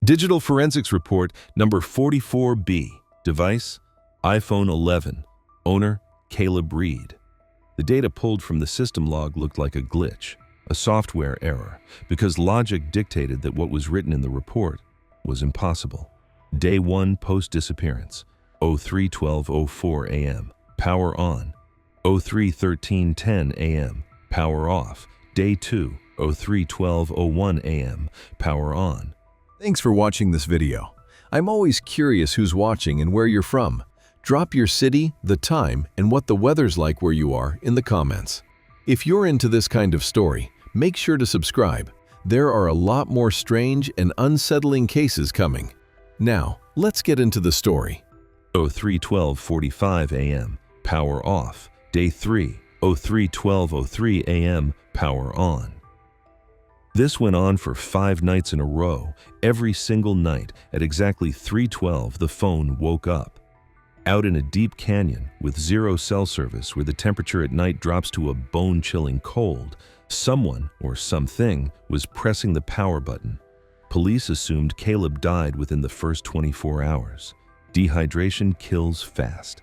Digital Forensics Report number 44B. Device, iPhone 11. Owner, Caleb Reed. The data pulled from the system log looked like a glitch, a software error, because logic dictated that what was written in the report was impossible. Day 1 post-disappearance, 03:12:04 a.m., power on. 03:13:10 a.m., power off. Day 2, 03:12:01 a.m., power on. Thanks for watching this video. I'm always curious who's watching and where you're from. Drop your city, the time, and what the weather's like where you are in the comments. If you're into this kind of story, make sure to subscribe. There are a lot more strange and unsettling cases coming. Now, let's get into the story. 03:12:45 a.m., power off. Day 3, 03:12:03 a.m., power on. This went on for 5 nights in a row. Every single night at exactly 3:12, the phone woke up. Out in a deep canyon with zero cell service where the temperature at night drops to a bone-chilling cold, someone or something was pressing the power button. Police assumed Caleb died within the first 24 hours. Dehydration kills fast.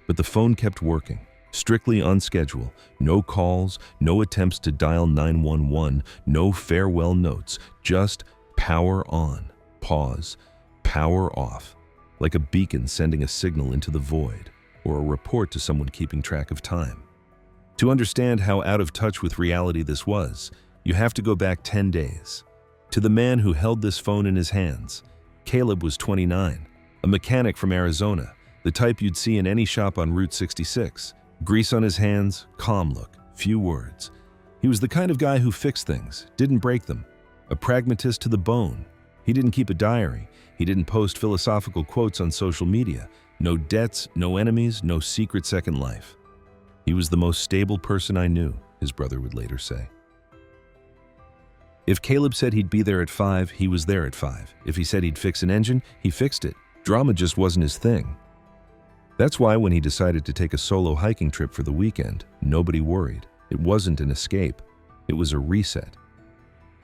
But the phone kept working, strictly on schedule. No calls, no attempts to dial 911, no farewell notes, just power on, pause, power off, like a beacon sending a signal into the void, or a report to someone keeping track of time. To understand how out of touch with reality this was, you have to go back 10 days. To the man who held this phone in his hands. Caleb was 29, a mechanic from Arizona, the type you'd see in any shop on Route 66. Grease on his hands, calm look, few words. He was the kind of guy who fixed things, didn't break them. A pragmatist to the bone. He didn't keep a diary. He didn't post philosophical quotes on social media. No debts, no enemies, no secret second life. He was the most stable person I knew, his brother would later say. If Caleb said he'd be there at 5, he was there at 5. If he said he'd fix an engine, he fixed it. Drama just wasn't his thing. That's why when he decided to take a solo hiking trip for the weekend, nobody worried. It wasn't an escape. It was a reset.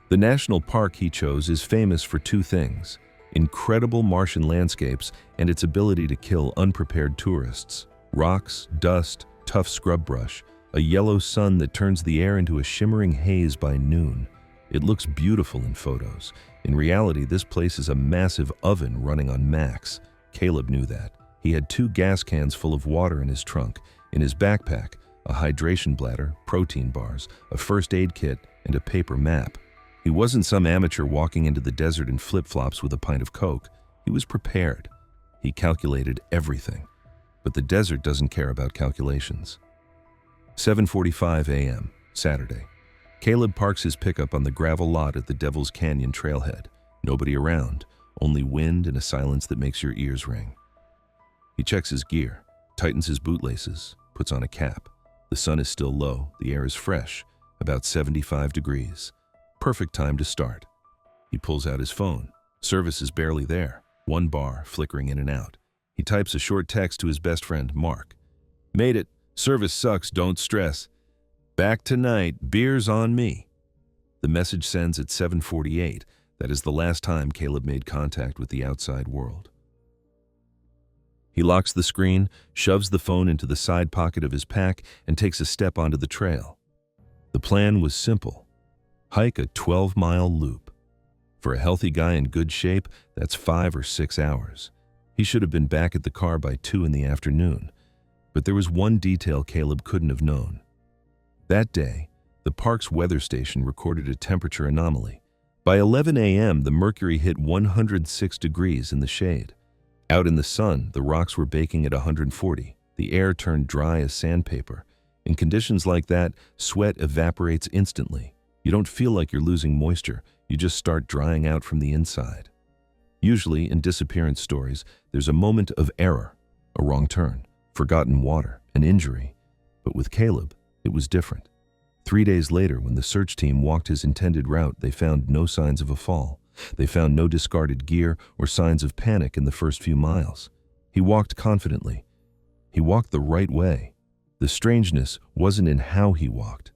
The national park he chose is famous for 2 things: incredible Martian landscapes and its ability to kill unprepared tourists. Rocks, dust, tough scrub brush, a yellow sun that turns the air into a shimmering haze by noon. It looks beautiful in photos. In reality, this place is a massive oven running on max. Caleb knew that. He had 2 gas cans full of water in his trunk. In his backpack, a hydration bladder, protein bars, a first aid kit, and a paper map. He wasn't some amateur walking into the desert in flip-flops with a pint of Coke. He was prepared. He calculated everything. But the desert doesn't care about calculations. 7:45 a.m., Saturday. Caleb parks his pickup on the gravel lot at the Devil's Canyon trailhead. Nobody around, only wind and a silence that makes your ears ring. He checks his gear, tightens his bootlaces, puts on a cap. The sun is still low, the air is fresh, about 75 degrees. Perfect time to start. He pulls out his phone. Service is barely there, 1 bar flickering in and out. He types a short text to his best friend, Mark. "Made it. Service sucks, don't stress. Back tonight, beer's on me." The message sends at 7:48. That is the last time Caleb made contact with the outside world. He locks the screen, shoves the phone into the side pocket of his pack, and takes a step onto the trail. The plan was simple. Hike a 12-mile loop. For a healthy guy in good shape, that's 5 or 6 hours. He should have been back at the car by 2 in the afternoon. But there was one detail Caleb couldn't have known. That day, the park's weather station recorded a temperature anomaly. By 11 a.m., the mercury hit 106 degrees in the shade. Out in the sun, the rocks were baking at 140. The air turned dry as sandpaper. In conditions like that, sweat evaporates instantly. You don't feel like you're losing moisture. You just start drying out from the inside. Usually, in disappearance stories, there's a moment of error, a wrong turn, forgotten water, an injury. But with Caleb, it was different. 3 days later, when the search team walked his intended route, they found no signs of a fall. They found no discarded gear or signs of panic in the first few miles. He walked confidently. He walked the right way. The strangeness wasn't in how he walked.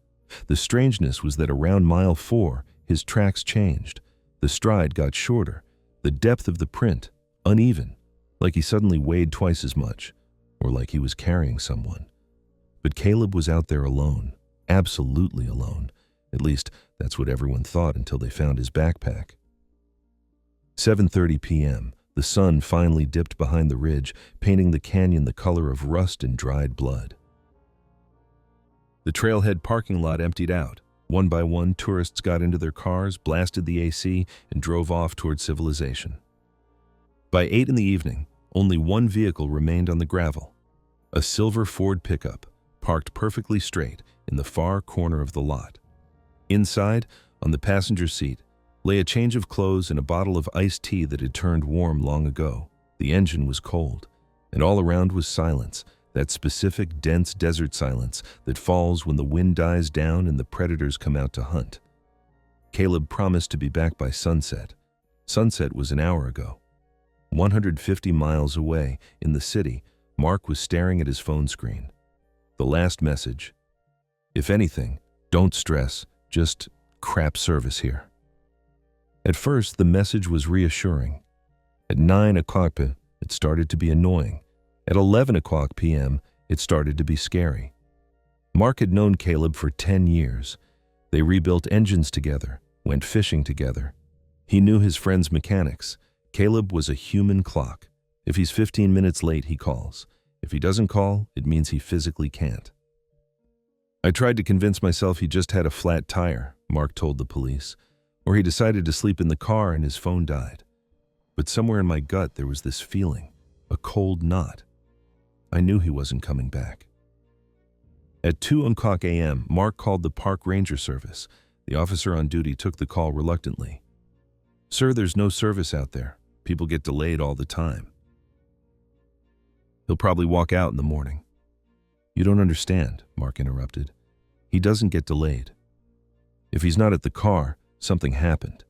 The strangeness was that around mile 4, his tracks changed. The stride got shorter. The depth of the print, uneven, like he suddenly weighed twice as much, or like he was carrying someone. But Caleb was out there alone, absolutely alone. At least, that's what everyone thought until they found his backpack. 7:30 p.m., the sun finally dipped behind the ridge, painting the canyon the color of rust and dried blood. The trailhead parking lot emptied out. One by one, tourists got into their cars, blasted the AC, and drove off toward civilization. By 8 in the evening, only one vehicle remained on the gravel, a silver Ford pickup, parked perfectly straight in the far corner of the lot. Inside, on the passenger seat, lay a change of clothes and a bottle of iced tea that had turned warm long ago. The engine was cold, and all around was silence, that specific, dense desert silence that falls when the wind dies down and the predators come out to hunt. Caleb promised to be back by sunset. Sunset was an hour ago. 150 miles away, in the city, Mark was staring at his phone screen. The last message: "If anything, don't stress, just crap service here." At first, the message was reassuring. At 9 o'clock, it started to be annoying. At 11 o'clock p.m., it started to be scary. Mark had known Caleb for 10 years. They rebuilt engines together, went fishing together. He knew his friend's mechanics. Caleb was a human clock. If he's 15 minutes late, he calls. If he doesn't call, it means he physically can't. "I tried to convince myself he just had a flat tire," Mark told the police. "Or he decided to sleep in the car and his phone died. But somewhere in my gut there was this feeling, a cold knot. I knew he wasn't coming back." At 2 o'clock a.m., Mark called the park ranger service. The officer on duty took the call reluctantly. "Sir, there's no service out there. People get delayed all the time." "He'll probably walk out in the morning." "You don't understand," Mark interrupted. "He doesn't get delayed. If he's not at the car, something happened."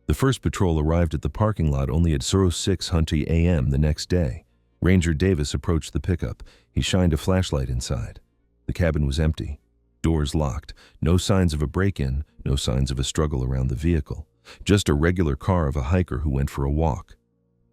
The first patrol arrived at the parking lot only at 6:20 a.m. the next day. Ranger Davis approached the pickup. He shined a flashlight inside. The cabin was empty, doors locked, no signs of a break-in, no signs of a struggle around the vehicle. Just a regular car of a hiker who went for a walk.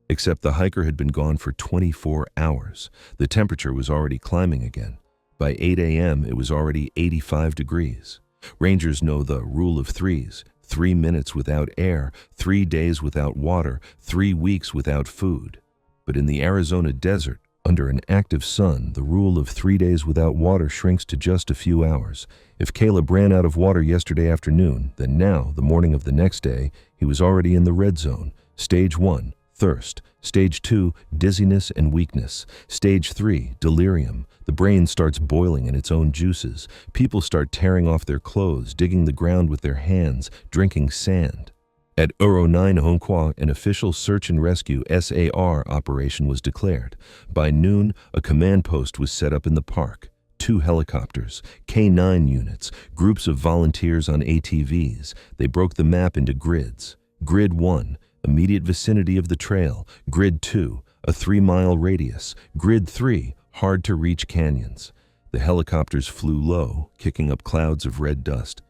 Except the hiker had been gone for 24 hours. The temperature was already climbing again. By 8 a.m., it was already 85 degrees. Rangers know the rule of threes: 3 minutes without air, 3 days without water, 3 weeks without food. But in the Arizona desert, under an active sun, the rule of 3 days without water shrinks to just a few hours. If Caleb ran out of water yesterday afternoon, then now, the morning of the next day, he was already in the red zone. Stage 1, thirst. Stage 2, dizziness and weakness. Stage 3, delirium. The brain starts boiling in its own juices. People start tearing off their clothes, digging the ground with their hands, drinking sand. At 9 Honqua, an official search and rescue (SAR) operation was declared. By noon, a command post was set up in the park. 2 helicopters, K-9 units, groups of volunteers on ATVs. They broke the map into grids. Grid 1, immediate vicinity of the trail. Grid 2, a 3-mile radius. Grid 3, hard-to-reach canyons. The helicopters flew low, kicking up clouds of red dust.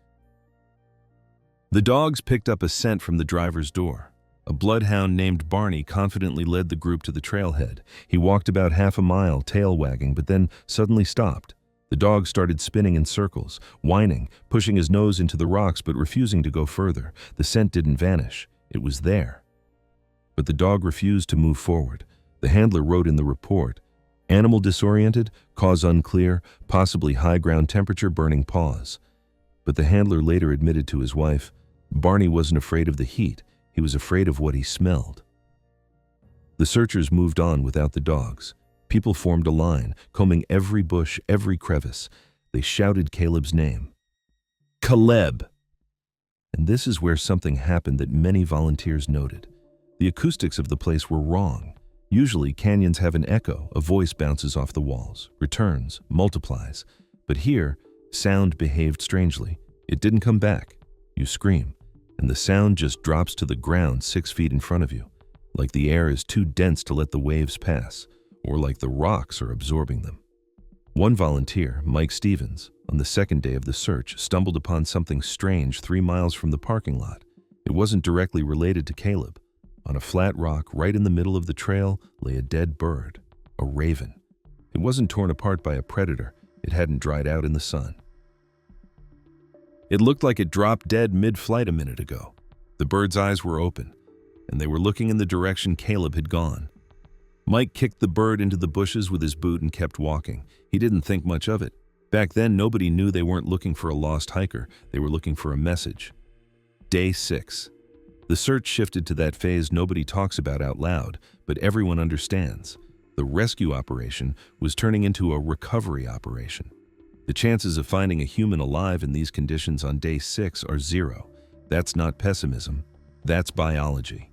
The dogs picked up a scent from the driver's door. A bloodhound named Barney confidently led the group to the trailhead. He walked about half a mile, tail wagging, but then suddenly stopped. The dog started spinning in circles, whining, pushing his nose into the rocks but refusing to go further. The scent didn't vanish. It was there. But the dog refused to move forward. The handler wrote in the report, "Animal disoriented, cause unclear, possibly high ground temperature, burning paws." But the handler later admitted to his wife, Barney wasn't afraid of the heat, he was afraid of what he smelled. The searchers moved on without the dogs. People formed a line, combing every bush, every crevice. They shouted Caleb's name. Caleb! And this is where something happened that many volunteers noted. The acoustics of the place were wrong. Usually, canyons have an echo, a voice bounces off the walls, returns, multiplies. But here, sound behaved strangely. It didn't come back. You scream, and the sound just drops to the ground 6 feet in front of you, like the air is too dense to let the waves pass, or like the rocks are absorbing them. One volunteer, Mike Stevens, on the second day of the search, stumbled upon something strange 3 miles from the parking lot. It wasn't directly related to Caleb, On a flat rock right in the middle of the trail lay a dead bird, a raven. It wasn't torn apart by a predator. It hadn't dried out in the sun. It looked like it dropped dead mid-flight a minute ago. The bird's eyes were open, and they were looking in the direction Caleb had gone. Mike kicked the bird into the bushes with his boot and kept walking. He didn't think much of it. Back then, nobody knew they weren't looking for a lost hiker. They were looking for a message. Day 6. The search shifted to that phase nobody talks about out loud, but everyone understands. The rescue operation was turning into a recovery operation. The chances of finding a human alive in these conditions on day 6 are 0. That's not pessimism. That's biology.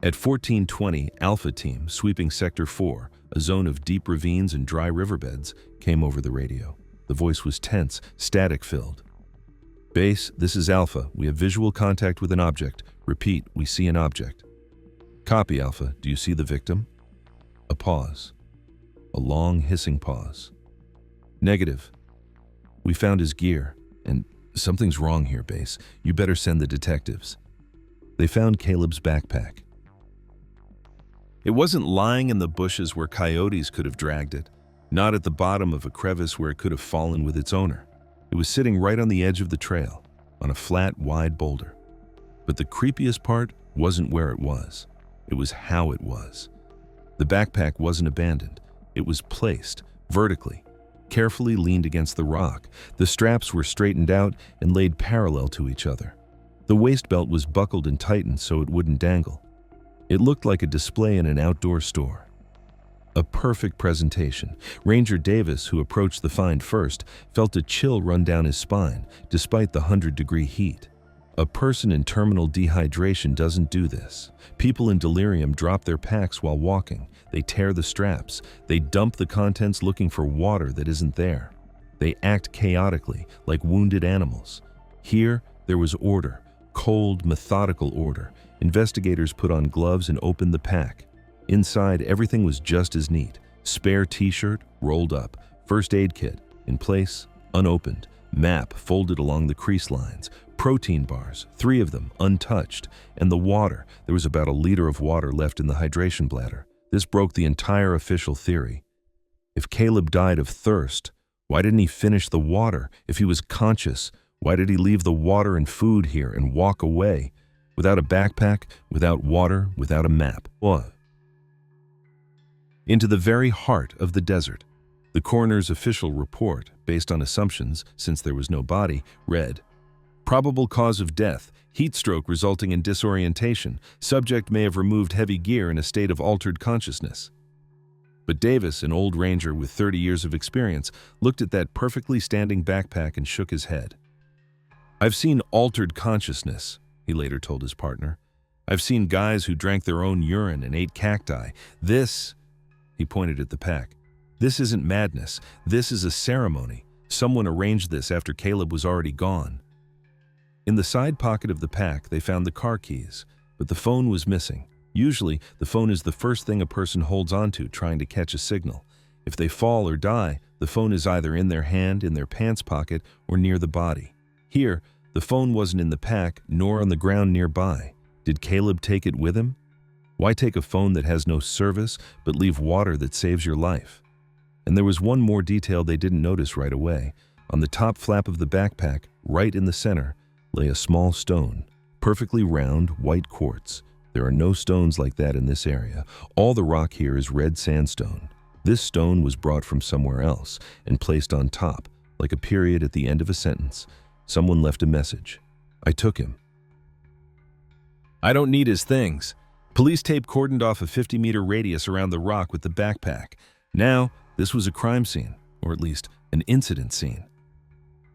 At 14:20, Alpha Team, sweeping Sector 4, a zone of deep ravines and dry riverbeds, came over the radio. The voice was tense, static-filled. Base, this is Alpha. We have visual contact with an object. Repeat, we see an object. Copy, Alpha. Do you see the victim? A pause. A long, hissing pause. Negative. We found his gear, and something's wrong here, Base. You better send the detectives. They found Caleb's backpack. It wasn't lying in the bushes where coyotes could have dragged it, not at the bottom of a crevice where it could have fallen with its owner. It was sitting right on the edge of the trail, on a flat, wide boulder. But the creepiest part wasn't where it was. It was how it was. The backpack wasn't abandoned. It was placed, vertically, carefully leaned against the rock. The straps were straightened out and laid parallel to each other. The waist belt was buckled and tightened so it wouldn't dangle. It looked like a display in an outdoor store. A perfect presentation. Ranger Davis, who approached the find first, felt a chill run down his spine, despite the 100-degree heat. A person in terminal dehydration doesn't do this. People in delirium drop their packs while walking. They tear the straps. They dump the contents looking for water that isn't there. They act chaotically, like wounded animals. Here, there was order, cold, methodical order. Investigators put on gloves and opened the pack. Inside, everything was just as neat. Spare t-shirt, rolled up. First aid kit, in place, unopened. Map folded along the crease lines. Protein bars, 3 of them, untouched. And the water. There was about a liter of water left in the hydration bladder. This broke the entire official theory. If Caleb died of thirst, why didn't he finish the water? If he was conscious, why did he leave the water and food here and walk away? Without a backpack, without water, without a map. What? Into the very heart of the desert. The coroner's official report, based on assumptions, since there was no body, read, probable cause of death, heat stroke resulting in disorientation. Subject may have removed heavy gear in a state of altered consciousness. But Davis, an old ranger with 30 years of experience, looked at that perfectly standing backpack and shook his head. I've seen altered consciousness, he later told his partner. I've seen guys who drank their own urine and ate cacti. This, he pointed at the pack, this isn't madness. This is a ceremony. Someone arranged this after Caleb was already gone. In the side pocket of the pack, they found the car keys, but the phone was missing. Usually, the phone is the first thing a person holds onto trying to catch a signal. If they fall or die, the phone is either in their hand, in their pants pocket, or near the body. Here, the phone wasn't in the pack, nor on the ground nearby. Did Caleb take it with him? Why take a phone that has no service, but leave water that saves your life? And there was one more detail they didn't notice right away. On the top flap of the backpack, right in the center, lay a small stone, perfectly round, white quartz. There are no stones like that in this area. All the rock here is red sandstone. This stone was brought from somewhere else and placed on top, like a period at the end of a sentence. Someone left a message. I took him. I don't need his things. Police tape cordoned off a 50-meter radius around the rock with the backpack. Now, this was a crime scene, or at least an incident scene.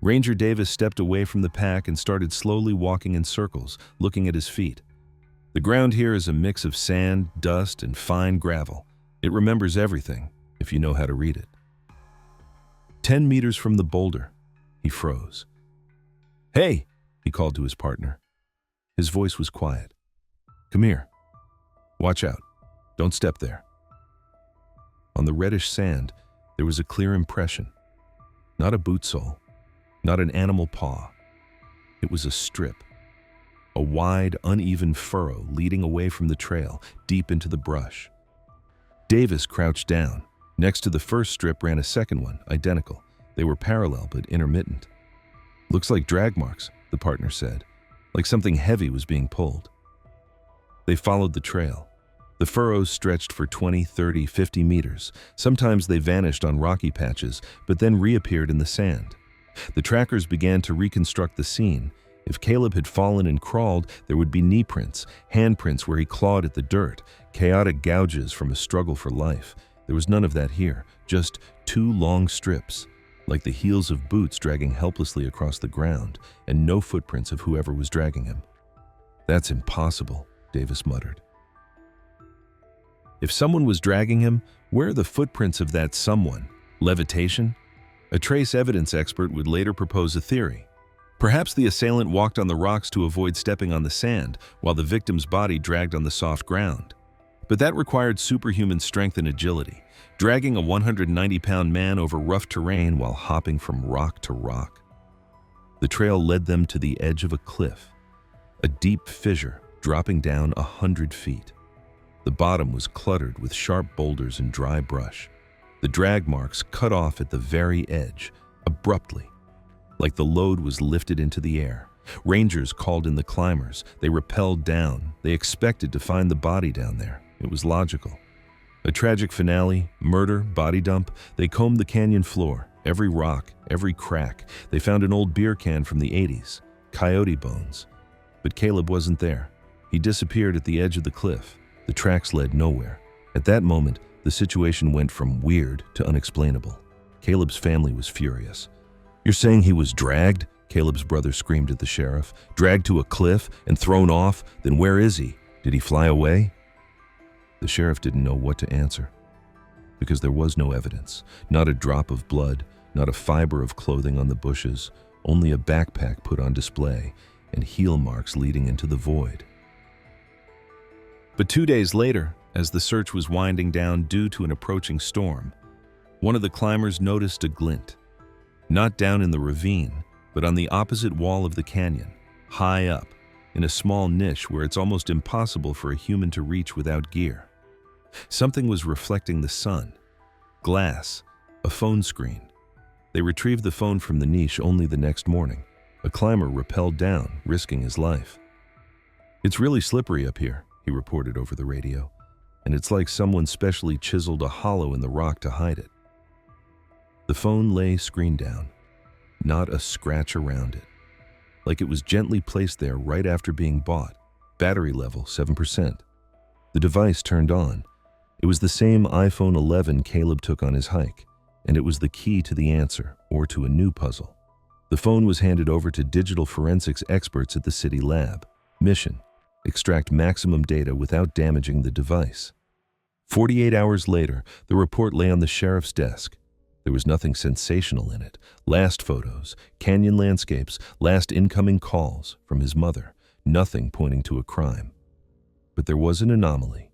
Ranger Davis stepped away from the pack and started slowly walking in circles, looking at his feet. The ground here is a mix of sand, dust, and fine gravel. It remembers everything, if you know how to read it. 10 meters from the boulder, he froze. Hey, he called to his partner. His voice was quiet. Come here. Watch out. Don't step there. On the reddish sand, there was a clear impression. Not a boot sole, not an animal paw. It was a strip. a wide, uneven furrow leading away from the trail, deep into the brush. Davis crouched down. Next to the first strip ran a second one, identical. They were parallel but intermittent. "Looks like drag marks," the partner said, like something heavy was being pulled. They followed the trail. The furrows stretched for 20, 30, 50 meters. Sometimes they vanished on rocky patches, but then reappeared in the sand. The trackers began to reconstruct the scene. If Caleb had fallen and crawled, there would be knee prints, handprints where he clawed at the dirt, chaotic gouges from a struggle for life. There was none of that here, just two long strips, like the heels of boots dragging helplessly across the ground, and no footprints of whoever was dragging him. "That's impossible," Davis muttered. If someone was dragging him, where are the footprints of that someone? Levitation? A trace evidence expert would later propose a theory. Perhaps the assailant walked on the rocks to avoid stepping on the sand, while the victim's body dragged on the soft ground. But that required superhuman strength and agility, dragging a 190-pound man over rough terrain while hopping from rock to rock. The trail led them to the edge of a cliff, a deep fissure dropping down 100 feet. The bottom was cluttered with sharp boulders and dry brush. The drag marks cut off at the very edge, abruptly, like the load was lifted into the air. Rangers called in the climbers. They rappelled down. They expected to find the body down there. It was logical. A tragic finale, murder, body dump. They combed the canyon floor, every rock, every crack. They found an old beer can from the 80s, coyote bones. But Caleb wasn't there. He disappeared at the edge of the cliff. The tracks led nowhere. At that moment, the situation went from weird to unexplainable. Caleb's family was furious. "You're saying he was dragged?" Caleb's brother screamed at the sheriff. "Dragged to a cliff and thrown off? Then where is he? Did he fly away?" The sheriff didn't know what to answer, because there was no evidence. Not a drop of blood, not a fiber of clothing on the bushes, only a backpack put on display and heel marks leading into the void. But 2 days later, as the search was winding down due to an approaching storm, one of the climbers noticed a glint. Not down in the ravine, but on the opposite wall of the canyon, high up, in a small niche where it's almost impossible for a human to reach without gear. Something was reflecting the sun. Glass, a phone screen. They retrieved the phone from the niche only the next morning. A climber rappelled down, risking his life. "It's really slippery up here," he reported over the radio, "and it's like someone specially chiseled a hollow in the rock to hide it." The phone lay screen down, not a scratch around it, like it was gently placed there right after being bought. Battery level 7%. The device turned on. It was the same iPhone 11 Caleb took on his hike, and it was the key to the answer, or to a new puzzle. The phone was handed over to digital forensics experts at the city lab. Mission: extract maximum data without damaging the device. 48 hours later, the report lay on the sheriff's desk. There was nothing sensational in it. Last photos, canyon landscapes, last incoming calls from his mother. Nothing pointing to a crime. But there was an anomaly.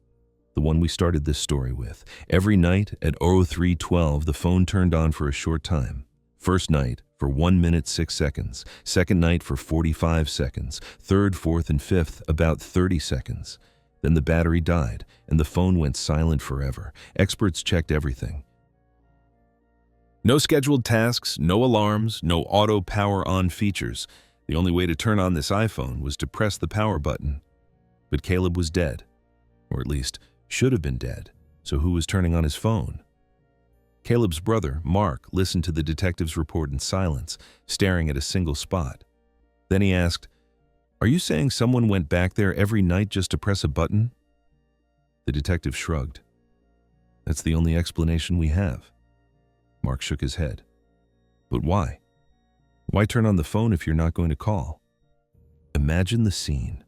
The one we started this story with. Every night at 03:12, the phone turned on for a short time. First night for 1 minute 6 seconds. Second night for 45 seconds. Third, fourth, and fifth about 30 seconds. Then the battery died, and the phone went silent forever. Experts checked everything. No scheduled tasks, no alarms, no auto power on features. The only way to turn on this iPhone was to press the power button. But Caleb was dead, or at least should have been dead, so who was turning on his phone? Caleb's brother, Mark, listened to the detective's report in silence, staring at a single spot. Then he asked, "Are you saying someone went back there every night just to press a button?" The detective shrugged. "That's the only explanation we have." Mark shook his head. "But why? Why turn on the phone if you're not going to call?" Imagine the scene.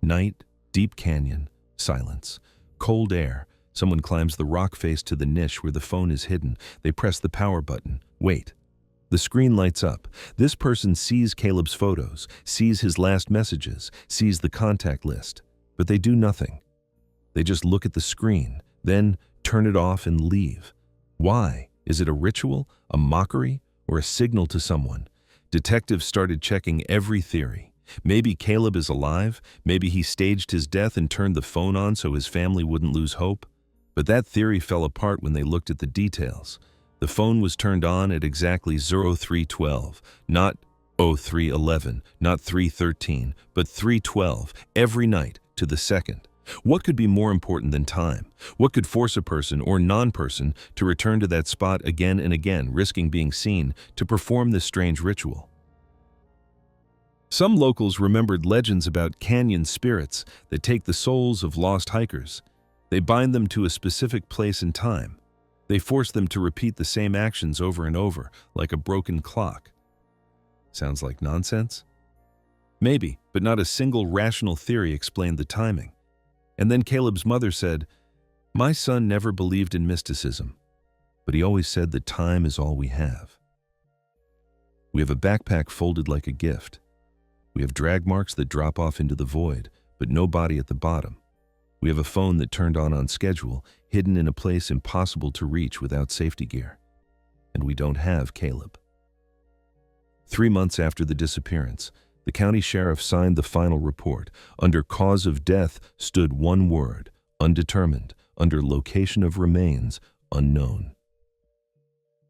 Night, deep canyon, silence, cold air. Someone climbs the rock face to the niche where the phone is hidden. They press the power button. Wait. The screen lights up. This person sees Caleb's photos, sees his last messages, sees the contact list. But they do nothing. They just look at the screen, then turn it off and leave. Why? Is it a ritual, a mockery, or a signal to someone? Detectives started checking every theory. Maybe Caleb is alive, maybe he staged his death and turned the phone on so his family wouldn't lose hope. But that theory fell apart when they looked at the details. The phone was turned on at exactly 03:12, not 03:11, not 3:13, but 3:12, every night to the second. What could be more important than time? What could force a person or non-person to return to that spot again and again, risking being seen, to perform this strange ritual? Some locals remembered legends about canyon spirits that take the souls of lost hikers. They bind them to a specific place and time. They force them to repeat the same actions over and over, like a broken clock. Sounds like nonsense? Maybe, but not a single rational theory explained the timing. And then Caleb's mother said, "My son never believed in mysticism, but he always said that time is all we have." We have a backpack folded like a gift. We have drag marks that drop off into the void, but no body at the bottom. We have a phone that turned on schedule, hidden in a place impossible to reach without safety gear. And we don't have Caleb. 3 months after the disappearance, the county sheriff signed the final report. Under cause of death stood one word: undetermined. Under location of remains, unknown.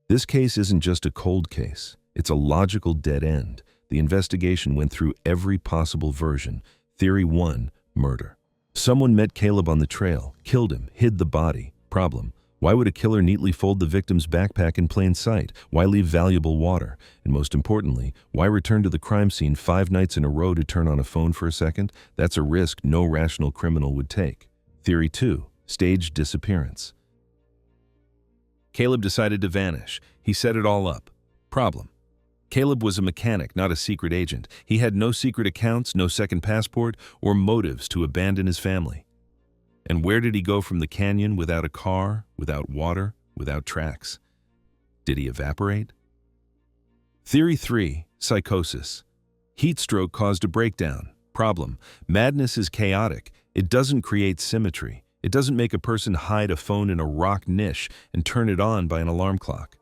This case isn't just a cold case. It's a logical dead end. The investigation went through every possible version. Theory 1, murder. Someone met Caleb on the trail, killed him, hid the body. Problem: why would a killer neatly fold the victim's backpack in plain sight? Why leave valuable water? And most importantly, why return to the crime scene 5 nights in a row to turn on a phone for a second? That's a risk no rational criminal would take. Theory 2, staged disappearance. Caleb decided to vanish. He set it all up. Problem: Caleb was a mechanic, not a secret agent. He had no secret accounts, no second passport, or motives to abandon his family. And where did he go from the canyon without a car, without water, without tracks? Did he evaporate? Theory 3, psychosis. Heat stroke caused a breakdown. Problem: madness is chaotic. It doesn't create symmetry. It doesn't make a person hide a phone in a rock niche and turn it on by an alarm clock.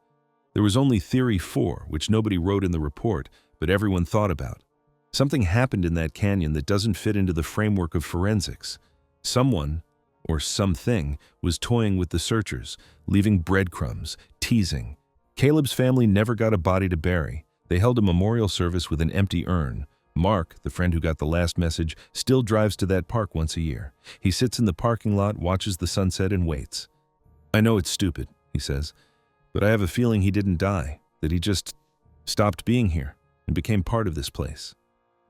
There was only Theory 4, which nobody wrote in the report, but everyone thought about. Something happened in that canyon that doesn't fit into the framework of forensics. Someone, or something, was toying with the searchers, leaving breadcrumbs, teasing. Caleb's family never got a body to bury. They held a memorial service with an empty urn. Mark, the friend who got the last message, still drives to that park once a year. He sits in the parking lot, watches the sunset, and waits. "I know it's stupid," he says, "but I have a feeling he didn't die, that he just stopped being here and became part of this place."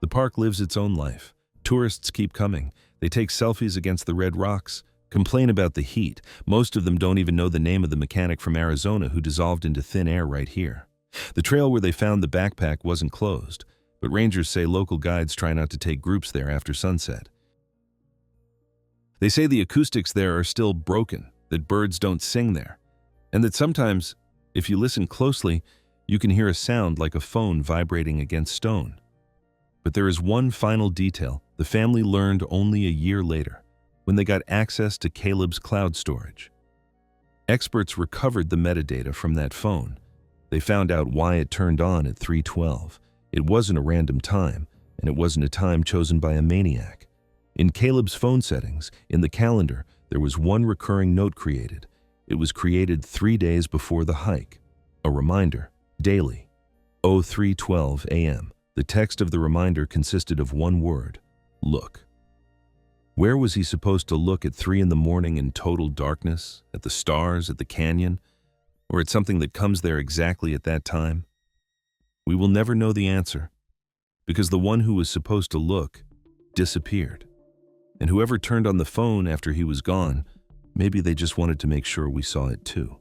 The park lives its own life. Tourists keep coming. They take selfies against the red rocks, complain about the heat. Most of them don't even know the name of the mechanic from Arizona who dissolved into thin air right here. The trail where they found the backpack wasn't closed, but rangers say local guides try not to take groups there after sunset. They say the acoustics there are still broken, that birds don't sing there, and that sometimes, if you listen closely, you can hear a sound like a phone vibrating against stone. But there is one final detail the family learned only a year later, when they got access to Caleb's cloud storage. Experts recovered the metadata from that phone. They found out why it turned on at 3:12. It wasn't a random time, and it wasn't a time chosen by a maniac. In Caleb's phone settings, in the calendar, there was one recurring note created. It was created 3 days before the hike. A reminder, daily, 03:12 a.m. The text of the reminder consisted of one word: look. Where was he supposed to look at 3 in the morning in total darkness? At the stars, at the canyon? Or at something that comes there exactly at that time? We will never know the answer, because the one who was supposed to look disappeared. And whoever turned on the phone after he was gone, maybe they just wanted to make sure we saw it too.